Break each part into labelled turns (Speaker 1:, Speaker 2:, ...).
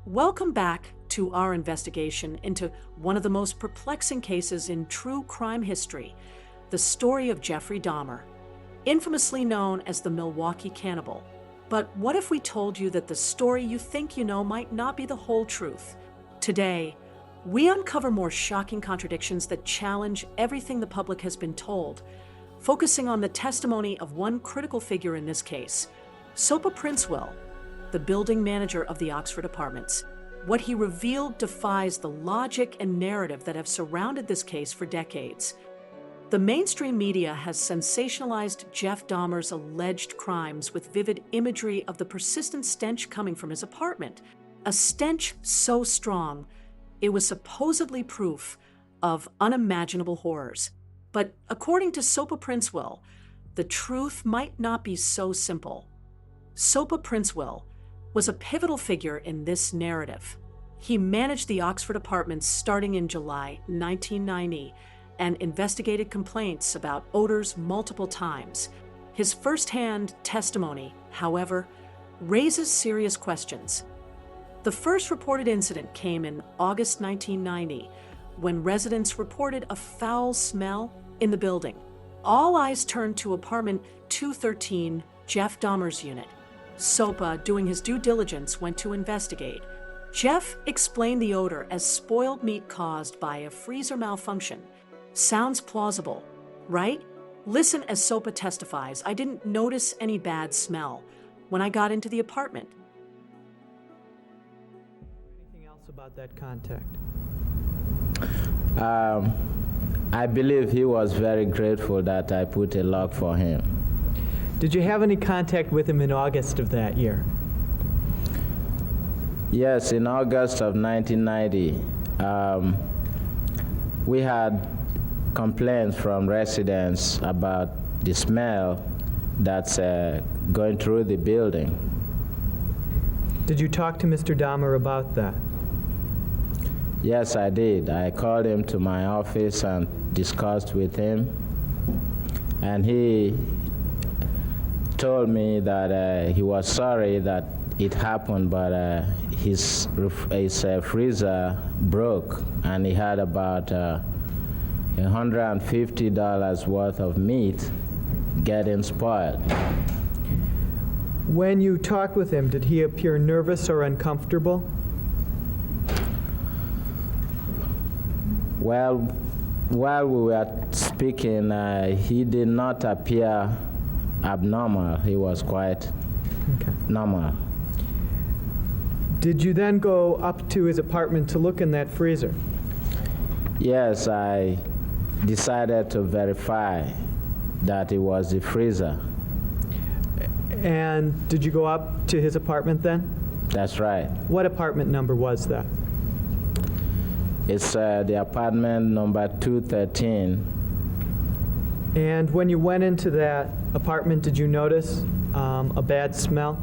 Speaker 1: Welcome back to our investigation into one of the most perplexing cases in true crime history, the story of Jeffrey Dahmer, infamously known as the Milwaukee Cannibal. But what if we told you that the story you think you know might not be the whole truth? Today, we uncover more shocking contradictions that challenge everything the public has been told, focusing on the testimony of one critical figure in this case, Sopa Princewill, the building manager of the Oxford Apartments. What he revealed defies the logic and narrative that have surrounded this case for decades. The mainstream media has sensationalized Jeff Dahmer's alleged crimes with vivid imagery of the persistent stench coming from his apartment, a stench so strong it was supposedly proof of unimaginable horrors. But according to Sopa Princewill, the truth might not be so simple. Sopa Princewill was a pivotal figure in this narrative. He managed the Oxford Apartments starting in July 1990 and investigated complaints about odors multiple times. His firsthand testimony, however, raises serious questions. The first reported incident came in August 1990, when residents reported a foul smell in the building. All eyes turned to apartment 213, Jeff Dahmer's unit. Sopa, doing his due diligence, went to investigate. Jeff explained the odor as spoiled meat caused by a freezer malfunction. Sounds plausible, right? Listen as Sopa testifies, "I didn't notice any bad smell when I got into the apartment."
Speaker 2: Anything else about that contact?
Speaker 3: I believe he was very grateful that I put a lock for him.
Speaker 2: Did you have any contact with him in August of that year?
Speaker 3: Yes, in August of 1990, we had complaints from residents about the smell that's going through the building.
Speaker 2: Did you talk to Mr. Dahmer about that?
Speaker 3: Yes, I did. I called him to my office and discussed with him, and he told me that he was sorry that it happened, but his freezer broke, and he had about $150 worth of meat getting spoiled.
Speaker 2: When you talked with him, did he appear nervous or uncomfortable?
Speaker 3: Well, while we were speaking, he did not appear abnormal. He was quite normal.
Speaker 2: Did you then go up to his apartment to look in that freezer?
Speaker 3: Yes, I decided to verify that it was the freezer.
Speaker 2: And did you go up to his apartment then?
Speaker 3: That's right.
Speaker 2: What apartment number was that?
Speaker 3: It's the apartment number 213.
Speaker 2: And when you went into that apartment, did you notice a bad smell?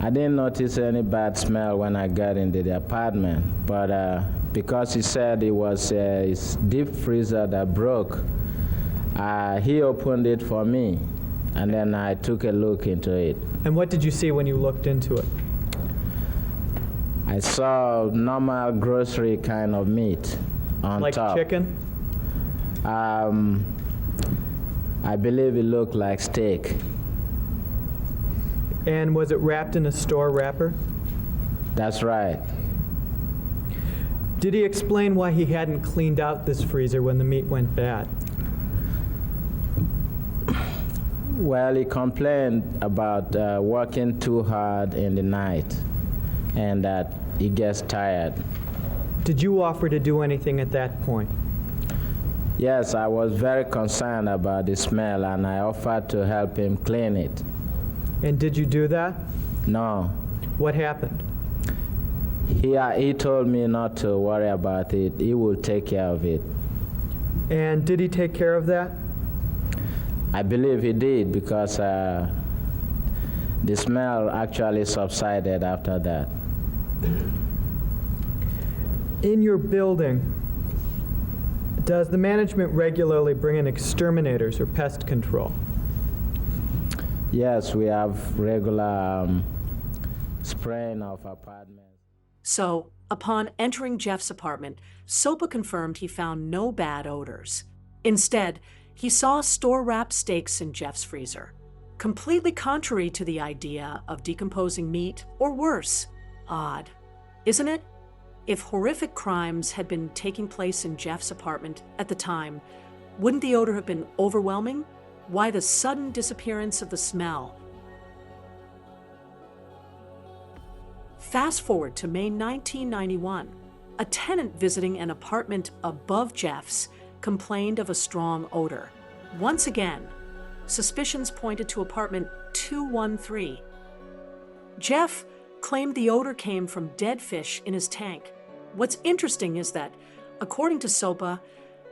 Speaker 3: I didn't notice any bad smell when I got into the apartment, but because he said it was his deep freezer that broke, he opened it for me, and then I took a look into it.
Speaker 2: And what did you see when you looked into it?
Speaker 3: I saw normal grocery kind of meat on
Speaker 2: like
Speaker 3: top.
Speaker 2: Like chicken?
Speaker 3: I believe it looked like steak.
Speaker 2: And was it wrapped in a store wrapper?
Speaker 3: That's right.
Speaker 2: Did he explain why he hadn't cleaned out this freezer when the meat went bad?
Speaker 3: Well, he complained about working too hard in the night and that he gets tired.
Speaker 2: Did you offer to do anything at that point?
Speaker 3: Yes, I was very concerned about the smell, and I offered to help him clean it.
Speaker 2: And did you do that?
Speaker 3: No.
Speaker 2: What happened?
Speaker 3: He told me not to worry about it. He will take care of it.
Speaker 2: And did he take care of that?
Speaker 3: I believe he did, because the smell actually subsided after that.
Speaker 2: In your building, does the management regularly bring in exterminators or pest control?
Speaker 3: Yes, we have regular spraying of apartments.
Speaker 1: So, upon entering Jeff's apartment, Sopa confirmed he found no bad odors. Instead, he saw store-wrapped steaks in Jeff's freezer, completely contrary to the idea of decomposing meat, or worse. Odd, isn't it? If horrific crimes had been taking place in Jeff's apartment at the time, wouldn't the odor have been overwhelming? Why the sudden disappearance of the smell? Fast forward to May 1991. A tenant visiting an apartment above Jeff's complained of a strong odor. Once again, suspicions pointed to apartment 213. Jeff claimed the odor came from dead fish in his tank. What's interesting is that, according to Sopa,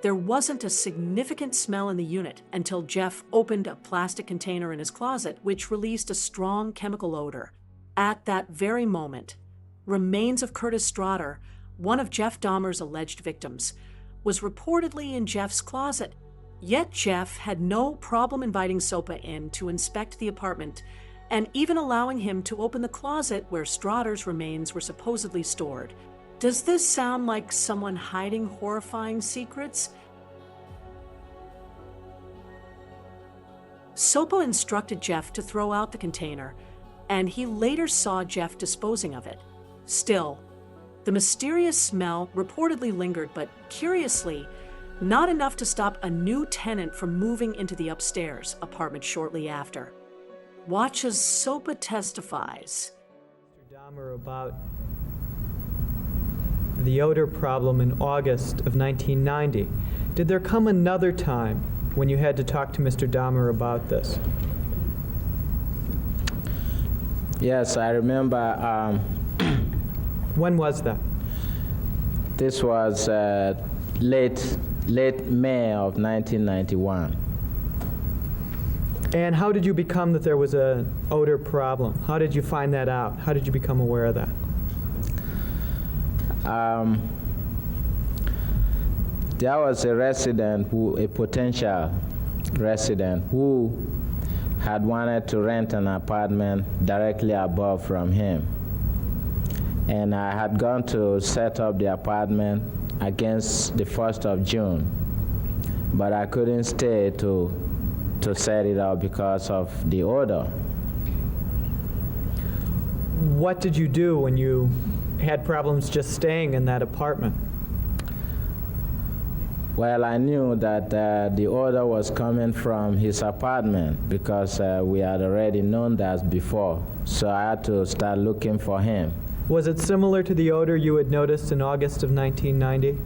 Speaker 1: there wasn't a significant smell in the unit until Jeff opened a plastic container in his closet, which released a strong chemical odor. At that very moment, remains of Curtis Strader, one of Jeff Dahmer's alleged victims, was reportedly in Jeff's closet. Yet Jeff had no problem inviting Sopa in to inspect the apartment and even allowing him to open the closet where Strader's remains were supposedly stored. Does this sound like someone hiding horrifying secrets? Sopa instructed Jeff to throw out the container, and he later saw Jeff disposing of it. Still, the mysterious smell reportedly lingered, but curiously, not enough to stop a new tenant from moving into the upstairs apartment shortly after. Watch as Sopa testifies.
Speaker 2: Mr. Dahmer about the odor problem in August of 1990. Did there come another time when you had to talk to Mr. Dahmer about this?
Speaker 3: Yes, I remember.
Speaker 2: When was that?
Speaker 3: This was late May of 1991.
Speaker 2: And how did you become that there was an odor problem? How did you find that out? How did you become aware of that?
Speaker 3: There was a potential resident who had wanted to rent an apartment directly above from him. And I had gone to set up the apartment against the 1st of June, but I couldn't stay to set it up because of the odor.
Speaker 2: What did you do when you had problems just staying in that apartment?
Speaker 3: Well, I knew that the odor was coming from his apartment because we had already known that before, so I had to start looking for him.
Speaker 2: Was it similar to the odor you had noticed in August of 1990?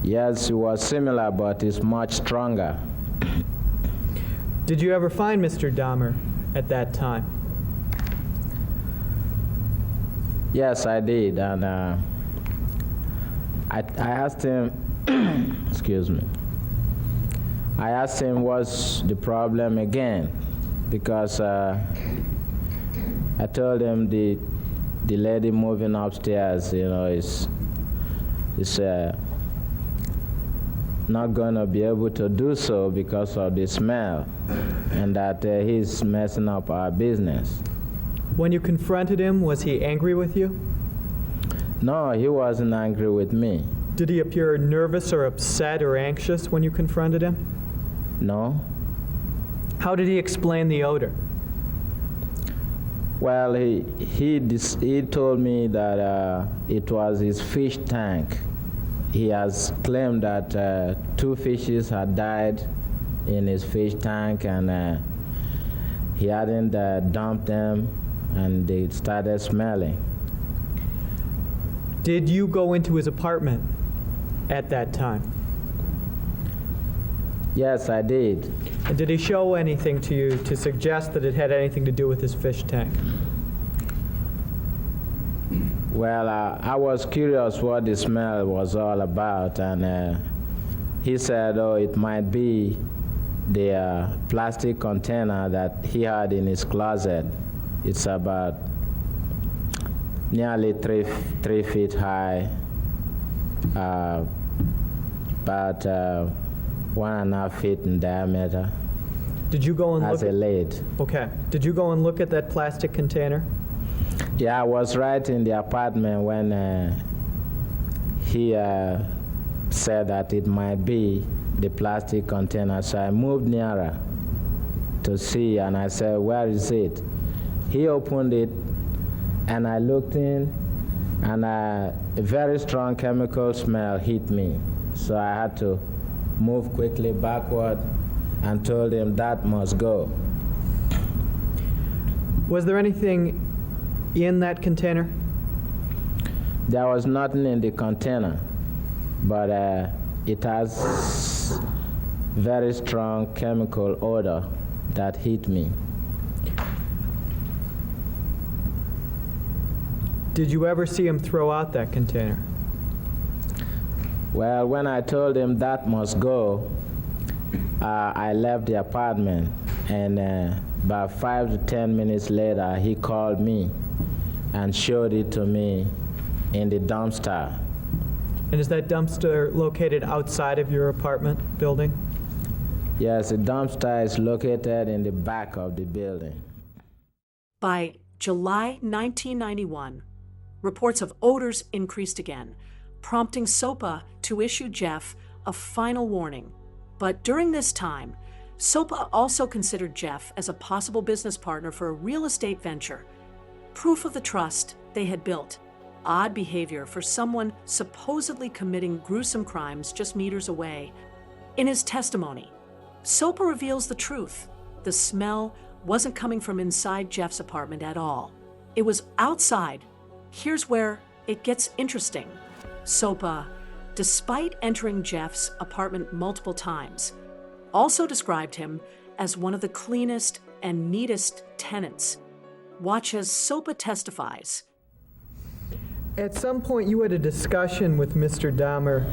Speaker 3: Yes, it was similar, but it's much stronger.
Speaker 2: Did you ever find Mr. Dahmer at that time?
Speaker 3: Yes, I did, and I asked him, excuse me, I asked him what's the problem again, because I told him the lady moving upstairs, is not going to be able to do so because of the smell, and that he's messing up our business.
Speaker 2: When you confronted him, was he angry with you?
Speaker 3: No, he wasn't angry with me.
Speaker 2: Did he appear nervous or upset or anxious when you confronted him?
Speaker 3: No.
Speaker 2: How did he explain the odor?
Speaker 3: Well, he told me that it was his fish tank. He has claimed that 2 fishes had died in his fish tank, and he hadn't dumped them, and they started smelling.
Speaker 2: Did you go into his apartment at that time?
Speaker 3: Yes, I did.
Speaker 2: And did he show anything to you to suggest that it had anything to do with his fish tank?
Speaker 3: Well, I was curious what the smell was all about, and he said, it might be the plastic container that he had in his closet. It's about nearly 3 feet high, about 1.5 feet in diameter.
Speaker 2: Did you go and
Speaker 3: as
Speaker 2: look
Speaker 3: a lid.
Speaker 2: Okay. Did you go and look at that plastic container?
Speaker 3: Yeah, I was right in the apartment when he said that it might be the plastic container. So I moved nearer to see, and I said, "Where is it?" He opened it, and I looked in, and a very strong chemical smell hit me. So I had to move quickly backward and told him that must go.
Speaker 2: Was there anything in that container?
Speaker 3: There was nothing in the container, but it has very strong chemical odor that hit me.
Speaker 2: Did you ever see him throw out that container?
Speaker 3: Well, when I told him that must go, I left the apartment, and about 5 to 10 minutes later, he called me and showed it to me in the dumpster.
Speaker 2: And is that dumpster located outside of your apartment building?
Speaker 3: Yes, the dumpster is located in the back of the building.
Speaker 1: By July 1991, reports of odors increased again, prompting Sopa to issue Jeff a final warning. But during this time, Sopa also considered Jeff as a possible business partner for a real estate venture. Proof of the trust they had built. Odd behavior for someone supposedly committing gruesome crimes just meters away. In his testimony, Sopa reveals the truth. The smell wasn't coming from inside Jeff's apartment at all. It was outside. Here's where it gets interesting. Sopa, despite entering Jeff's apartment multiple times, also described him as one of the cleanest and neatest tenants. Watch as Sopa testifies.
Speaker 2: At some point, you had a discussion with Mr. Dahmer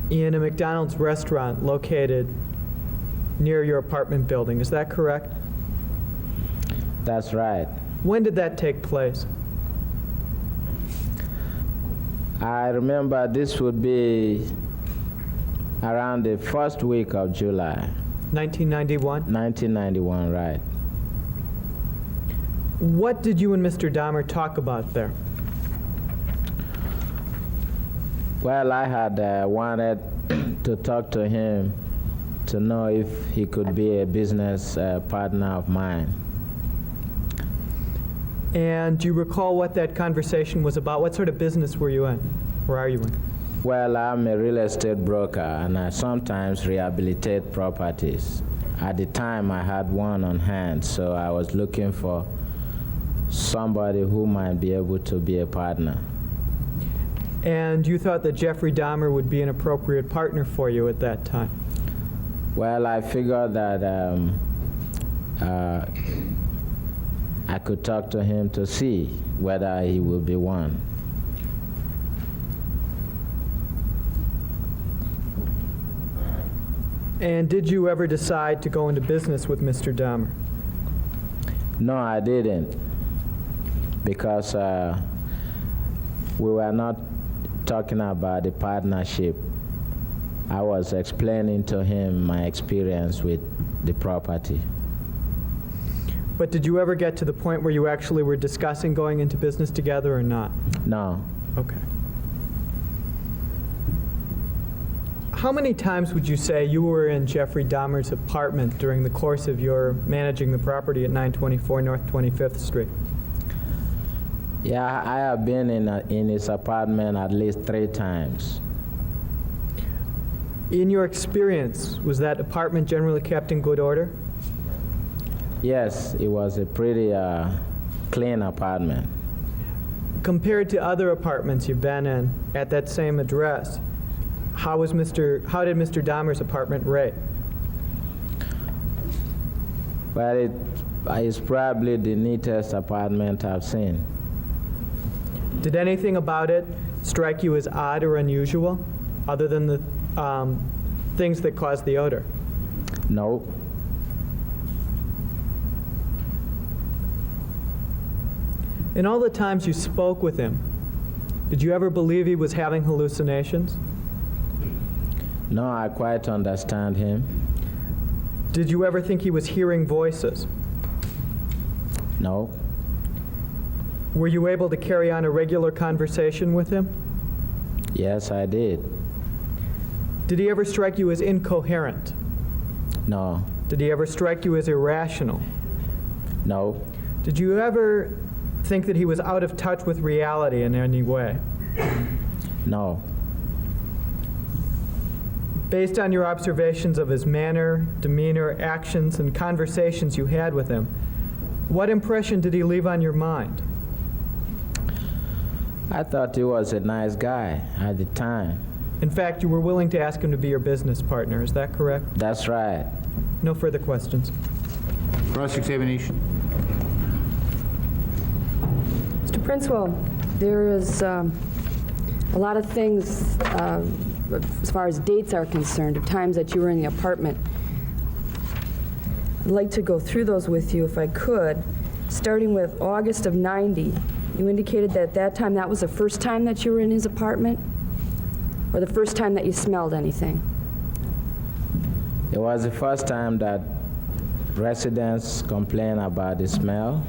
Speaker 2: in a McDonald's restaurant located near your apartment building. Is that correct?
Speaker 3: That's right.
Speaker 2: When did that take place?
Speaker 3: I remember this would be around the first week of July.
Speaker 2: 1991?
Speaker 3: 1991, right.
Speaker 2: What did you and Mr. Dahmer talk about there?
Speaker 3: Well, I had wanted to talk to him to know if he could be a business partner of mine.
Speaker 2: And do you recall what that conversation was about? What sort of business were you in? Or are you in?
Speaker 3: Well, I'm a real estate broker, and I sometimes rehabilitate properties. At the time, I had one on hand, so I was looking for somebody who might be able to be a partner.
Speaker 2: And you thought that Jeffrey Dahmer would be an appropriate partner for you at that time?
Speaker 3: Well, I figured that I could talk to him to see whether he would be one.
Speaker 2: And did you ever decide to go into business with Mr. Dahmer?
Speaker 3: No, I didn't, because we were not talking about the partnership. I was explaining to him my experience with the property.
Speaker 2: But did you ever get to the point where you actually were discussing going into business together or not?
Speaker 3: No.
Speaker 2: Okay. How many times would you say you were in Jeffrey Dahmer's apartment during the course of your managing the property at 924 North 25th Street?
Speaker 3: Yeah, I have been in his apartment at least 3 times.
Speaker 2: In your experience, was that apartment generally kept in good order?
Speaker 3: Yes, it was a pretty clean apartment.
Speaker 2: Compared to other apartments you've been in at that same address, how did Mr. Dahmer's apartment rate?
Speaker 3: Well, it's probably the neatest apartment I've seen.
Speaker 2: Did anything about it strike you as odd or unusual, other than the things that caused the odor?
Speaker 3: No.
Speaker 2: In all the times you spoke with him, did you ever believe he was having hallucinations?
Speaker 3: No, I quite understand him.
Speaker 2: Did you ever think he was hearing voices?
Speaker 3: No.
Speaker 2: Were you able to carry on a regular conversation with him?
Speaker 3: Yes, I did.
Speaker 2: Did he ever strike you as incoherent?
Speaker 3: No.
Speaker 2: Did he ever strike you as irrational?
Speaker 3: No.
Speaker 2: Did you ever think that he was out of touch with reality in any way?
Speaker 3: No.
Speaker 2: Based on your observations of his manner, demeanor, actions, and conversations you had with him, what impression did he leave on your mind?
Speaker 3: I thought he was a nice guy at the time.
Speaker 2: In fact, you were willing to ask him to be your business partner, is that correct?
Speaker 3: That's right.
Speaker 2: No further questions.
Speaker 4: Cross-examination.
Speaker 5: Mr. Princewill, there is a lot of things as far as dates are concerned, of times that you were in the apartment. I'd like to go through those with you if I could, starting with August of '90. You indicated that at that time that was the first time that you were in his apartment, or the first time that you smelled anything?
Speaker 3: It was the first time that residents complained about the smell.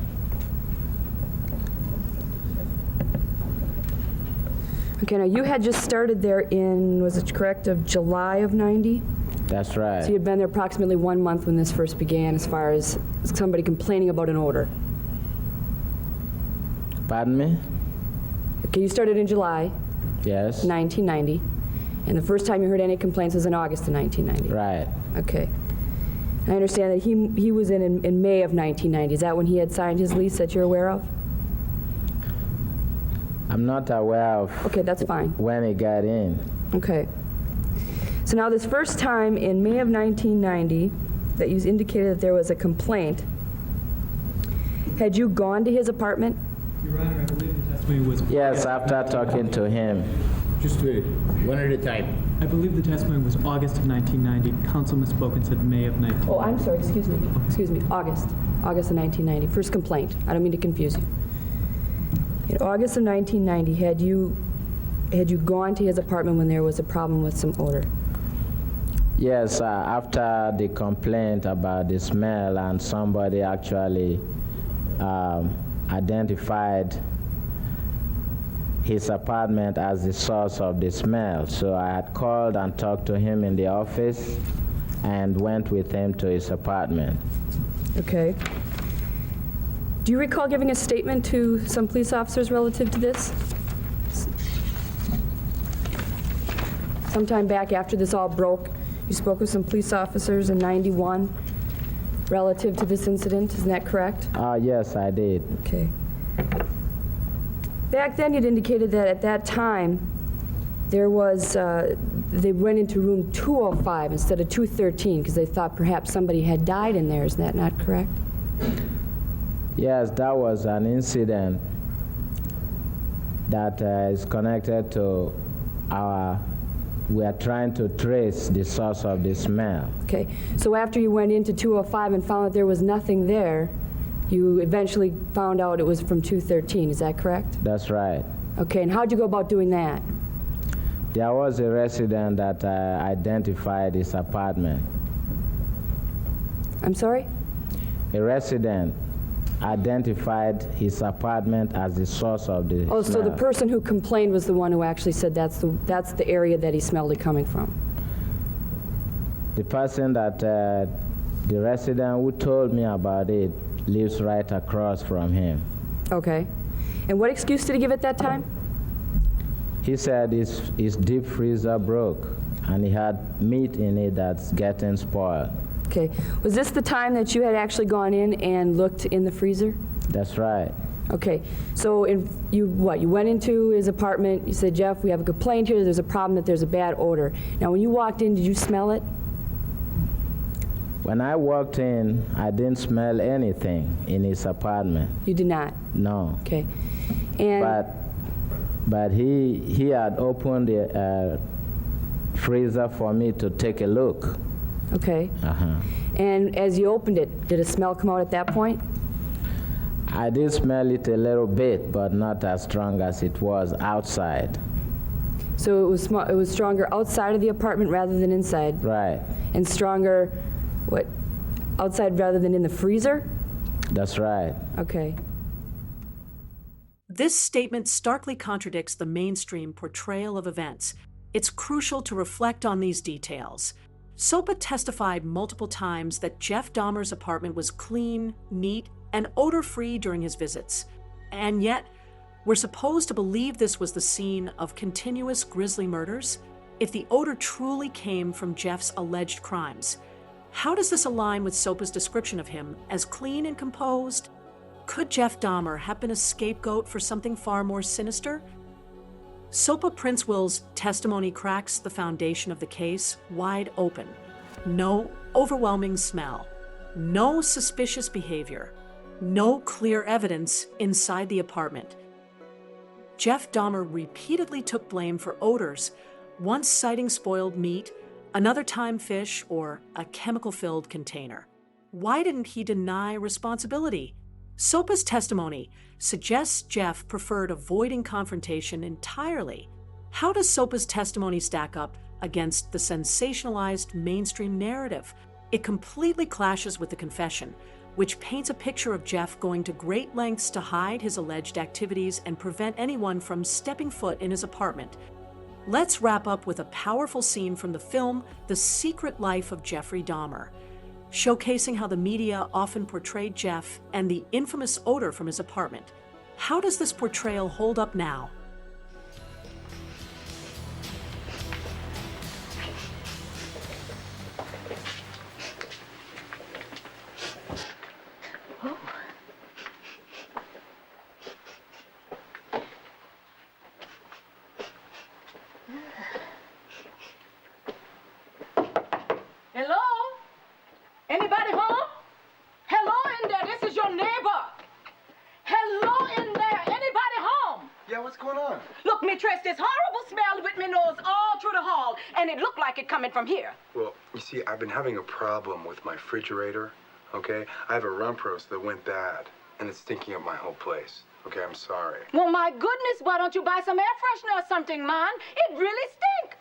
Speaker 5: Okay, now you had just started there in, was it correct, of July of '90?
Speaker 3: That's right.
Speaker 5: So you'd been there approximately 1 month when this first began, as far as somebody complaining about an odor.
Speaker 3: Pardon me?
Speaker 5: Okay, you started in July
Speaker 3: Yes.
Speaker 5: 1990, and the first time you heard any complaints was in August of 1990.
Speaker 3: Right.
Speaker 5: Okay. I understand that he was in May of 1990. Is that when he had signed his lease that you're aware of?
Speaker 3: I'm not aware of
Speaker 5: Okay, that's fine.
Speaker 3: when he got in.
Speaker 5: Okay. So now this first time in May of 1990 that you indicated that there was a complaint, had you gone to his apartment?
Speaker 2: Your Honor, I believe the testimony was...
Speaker 3: Yes, after talking to him.
Speaker 4: Just wait, one at a time.
Speaker 2: I believe the testimony was August of 1990. Counsel misspoke and said May of 1990.
Speaker 5: Oh, I'm sorry, excuse me. Excuse me, August of 1990. First complaint. I don't mean to confuse you. In August of 1990, had you gone to his apartment when there was a problem with some odor?
Speaker 3: Yes, after the complaint about the smell, and somebody actually identified his apartment as the source of the smell. So I had called and talked to him in the office and went with him to his apartment.
Speaker 5: Okay. Do you recall giving a statement to some police officers relative to this? Sometime back after this all broke, you spoke with some police officers in '91 relative to this incident, isn't that correct?
Speaker 3: Yes, I did.
Speaker 5: Okay. Back then, you'd indicated that at that time, there was, they went into room 205 instead of 213 because they thought perhaps somebody had died in there. Is that not correct?
Speaker 3: Yes, that was an incident that is connected to we are trying to trace the source of the smell.
Speaker 5: Okay. So after you went into 205 and found that there was nothing there, you eventually found out it was from 213. Is that correct?
Speaker 3: That's right.
Speaker 5: Okay. And how'd you go about doing that?
Speaker 3: There was a resident that identified his apartment.
Speaker 5: I'm sorry?
Speaker 3: A resident identified his apartment as the source of the
Speaker 5: Oh,
Speaker 3: smell.
Speaker 5: so the person who complained was the one who actually said that's the area that he smelled it coming from.
Speaker 3: The person that, the resident who told me about it lives right across from him.
Speaker 5: Okay. And what excuse did he give at that time?
Speaker 3: He said his deep freezer broke and he had meat in it that's getting spoiled.
Speaker 5: Okay. Was this the time that you had actually gone in and looked in the freezer?
Speaker 3: That's right.
Speaker 5: Okay. So you went into his apartment, you said, Jeff, we have a complaint here, there's a problem that there's a bad odor. Now when you walked in, did you smell it?
Speaker 3: When I walked in, I didn't smell anything in his apartment.
Speaker 5: You did not?
Speaker 3: No.
Speaker 5: Okay. And
Speaker 3: But he had opened the freezer for me to take a look.
Speaker 5: okay.
Speaker 3: Uh-huh.
Speaker 5: And as you opened it, did a smell come out at that point?
Speaker 3: I did smell it a little bit, but not as strong as it was outside.
Speaker 5: So it was stronger outside of the apartment rather than inside?
Speaker 3: Right.
Speaker 5: And stronger, what, Outside rather than in the freezer?
Speaker 3: That's right.
Speaker 5: Okay.
Speaker 1: This statement starkly contradicts the mainstream portrayal of events. It's crucial to reflect on these details. Sopa testified multiple times that Jeff Dahmer's apartment was clean, neat, and odor-free during his visits. And yet, we're supposed to believe this was the scene of continuous grisly murders? If the odor truly came from Jeff's alleged crimes, how does this align with Sopa's description of him as clean and composed? Could Jeff Dahmer have been a scapegoat for something far more sinister? Sopa Princewill's testimony cracks the foundation of the case wide open. No overwhelming smell, no suspicious behavior, no clear evidence inside the apartment. Jeff Dahmer repeatedly took blame for odors, once citing spoiled meat, another time fish, or a chemical-filled container. Why didn't he deny responsibility? Sopa's testimony suggests Jeff preferred avoiding confrontation entirely. How does Sopa's testimony stack up against the sensationalized mainstream narrative? It completely clashes with the confession, which paints a picture of Jeff going to great lengths to hide his alleged activities and prevent anyone from stepping foot in his apartment. Let's wrap up with a powerful scene from the film The Secret Life of Jeffrey Dahmer, showcasing how the media often portrayed Jeff and the infamous odor from his apartment. How does this portrayal hold up now?
Speaker 6: Hello? Anybody home? Hello in there, this is your neighbor. Hello in there, anybody home?
Speaker 7: Yeah, what's going on?
Speaker 6: Look, Mistress, this horrible smell with me nose all through the hall, and it looked like it coming from here.
Speaker 7: Well, you see, I've been having a problem with my refrigerator, okay? I have a rump roast that went bad, and it's stinking up my whole place. Okay, I'm sorry.
Speaker 6: Well, my goodness, why don't you buy some air freshener or something, man? It really stink.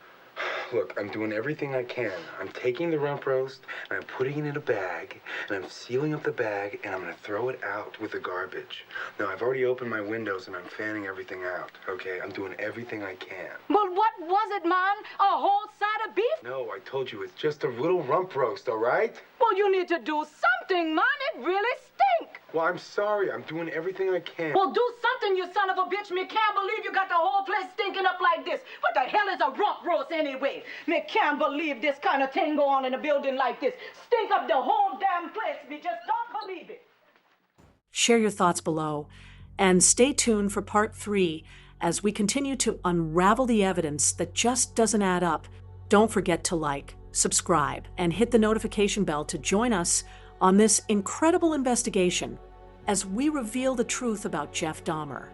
Speaker 7: Look, I'm doing everything I can. I'm taking the rump roast, and I'm putting it in a bag, and I'm sealing up the bag, and I'm gonna throw it out with the garbage. Now, I've already opened my windows, and I'm fanning everything out, okay? I'm doing everything I can.
Speaker 6: Well, what was it, man? A whole side of beef?
Speaker 7: No, I told you, it's just a little rump roast, all right?
Speaker 6: Well, you need to do something, man. It really stink.
Speaker 7: Well, I'm sorry. I'm doing everything I can.
Speaker 6: Well, do something, you son of a bitch. Me can't believe you got the whole place stinking up like this. What the hell is a rump roast anyway? Me can't believe this kind of thing go on in a building like this. Stink up the whole damn place. Me just don't believe it.
Speaker 1: Share your thoughts below, and stay tuned for part 3 as we continue to unravel the evidence that just doesn't add up. Don't forget to like, subscribe, and hit the notification bell to join us on this incredible investigation as we reveal the truth about Jeff Dahmer.